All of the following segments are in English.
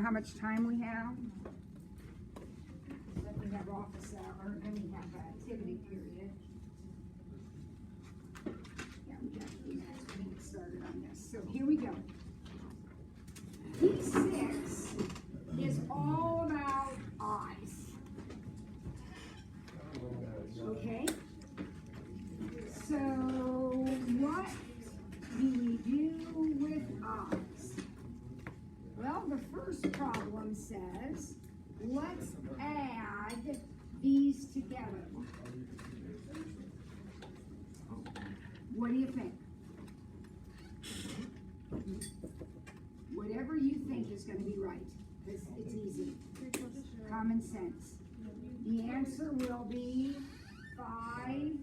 how much time we have. Then we have office hour, and then we have activity period. Yeah, we got 3 minutes. We can get started on this. So here we go. P6 is all about eyes. Okay? So what do we do with eyes? Well, the first problem says, let's add these together. What do you think? Whatever you think is going to be right, because it's easy. Common sense. The answer will be 5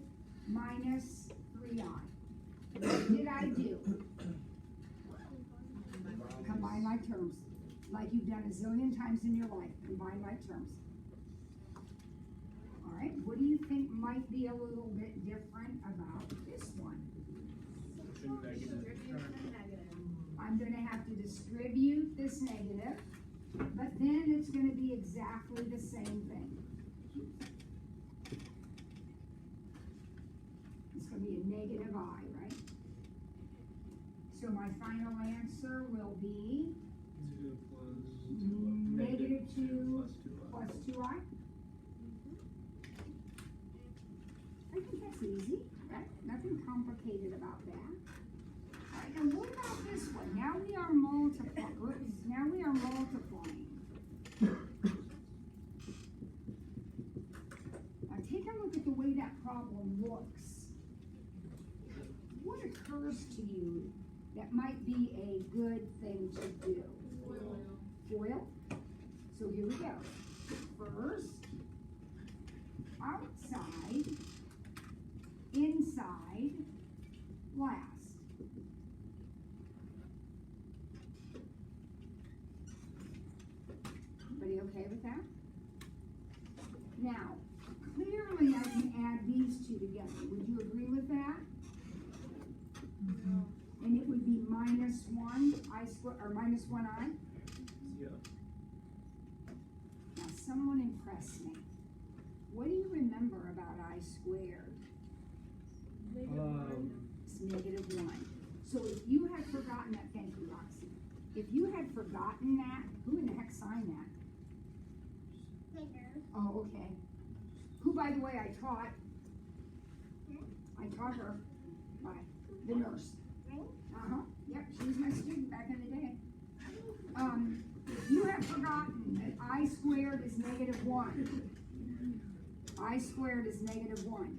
minus 3i. What did I do? Combine like terms. Like you've done a zillion times in your life. Combine like terms. All right, what do you think might be a little bit different about this one? I'm going to have to distribute this negative, but then it's going to be exactly the same thing. It's going to be a negative I, right? So my final answer will be 2 plus negative 2 plus 2i. I think that's easy, right? Nothing complicated about that. All right, and what about this one? Now we are multiplying. Now we are multiplying. Now take a look at the way that problem looks. What occurs to you that might be a good thing to do? Foil. So here we go. First, outside, inside, last. Everybody okay with that? Now, clearly I can add these two together. Would you agree with that? No. And it would be minus 1i squared, or minus 1i? Yeah. Now, someone impress me. What do you remember about I squared? It's negative 1. So if you had forgotten that, thank you, Roxy. If you had forgotten that, who in the heck signed that? Oh, okay. Who, by the way, I taught her, the nurse. Uh-huh, yep, she was my student back in the day. If you have forgotten that I squared is negative 1, I squared is negative 1,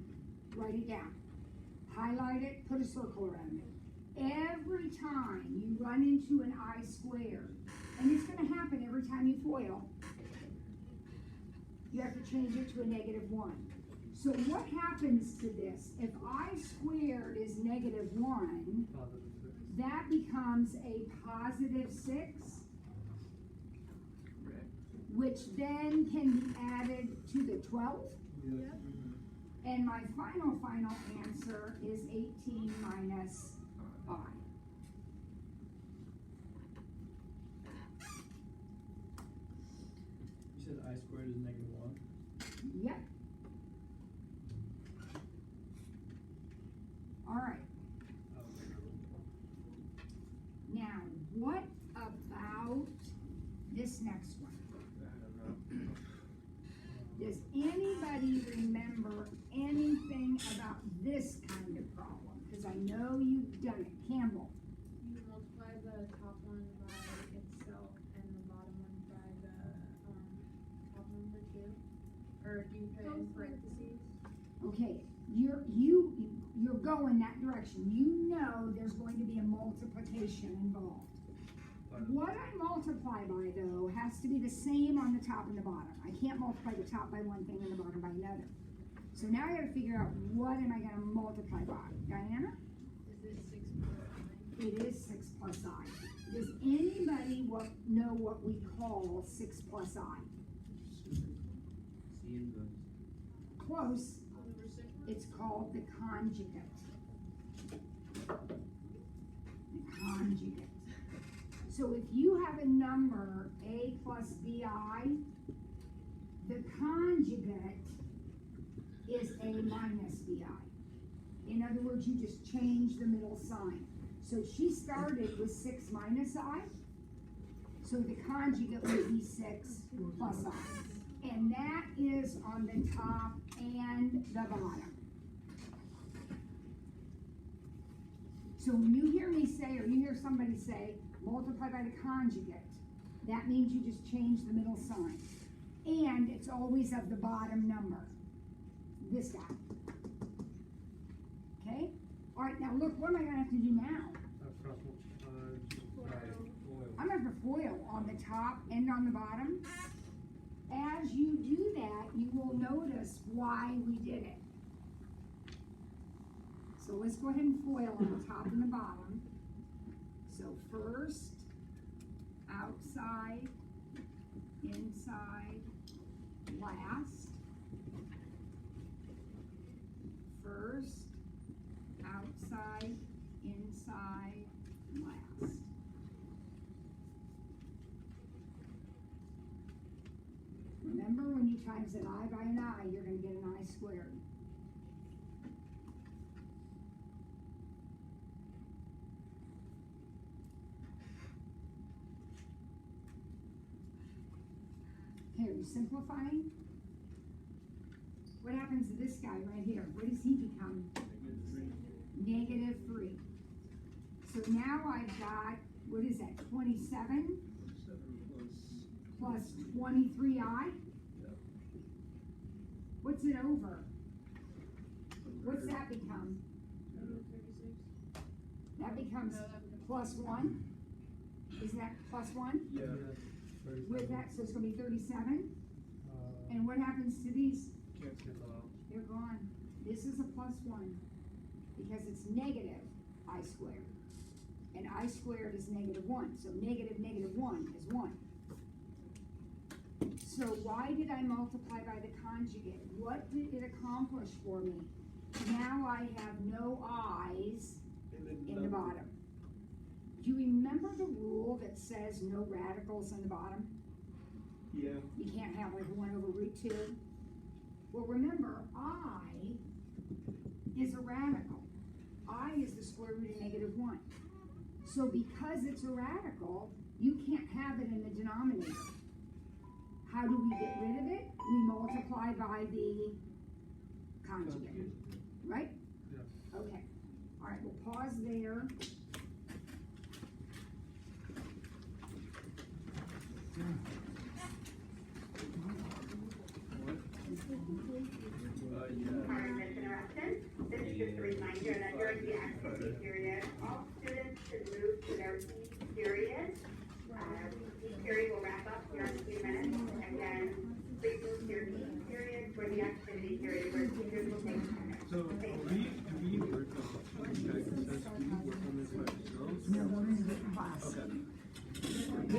write it down. Highlight it, put a circle around it. Every time you run into an I squared, and it's going to happen every time you FOIL, you have to change it to a negative 1. So what happens to this? If I squared is negative 1, that becomes a positive 6, which then can be added to the 12th. Yep. And my final answer is 18 minus I. You said I squared is negative 1? Yep. All right. Now, what about this next one? Does anybody remember anything about this kind of problem? Because I know you've done it. Campbell. You multiply the top one by itself and the bottom one by the top number 2? Or do you put it in parentheses? Okay, you're going that direction. You know there's going to be a multiplication involved. What I multiply by, though, has to be the same on the top and the bottom. I can't multiply the top by one thing and the bottom by another. So now I got to figure out what am I going to multiply by. Diana? Is it 6 plus 9? It is 6 plus I. Does anybody know what we call 6 plus I? Close. It's called the conjugate. The conjugate. So if you have a number, a plus bi. The conjugate is a minus bi. In other words, you just change the middle sign. So she started with 6 minus I, so the conjugate would be 6 plus I. And that is on the top and the bottom. So when you hear me say, or you hear somebody say, multiply by the conjugate, that means you just change the middle sign. And it's always of the bottom number. This guy. Okay? All right, now look, what am I going to have to do now? I'm going to have to FOIL on the top and on the bottom. As you do that, you will notice why we did it. So let's go ahead and FOIL on the top and the bottom. So first, outside, inside, last. First, outside, inside, last. Remember, when you times an I by an I, you're going to get an I squared. Okay, are you simplifying? What happens to this guy right here? What does he become? -3. So now I've got, what is that, 27? Plus 23i? What's it over? What's that become? That becomes plus 1? Isn't that plus 1? Yeah. With that, so it's going to be 37? And what happens to these? Cancel out. They're gone. This is a plus 1 because it's negative I squared. And I squared is -1. So negative 1 is 1. So why did I multiply by the conjugate? What did it accomplish for me? Now I have no i's in the bottom. Do you remember the rule that says no radicals in the bottom? Yeah. You can't have like 1/√2. Well, remember, I is a radical. I is the square root of -1. So because it's a radical, you can't have it in the denominator. How do we get rid of it? We multiply by the conjugate, right? Yeah. Okay. All right, we'll pause there. Sorry for this interruption. This is just a reminder that during the activity period, all students should move to their E period. E period will wrap up here in a few minutes, and then please move to your E period for the activity period where teachers will take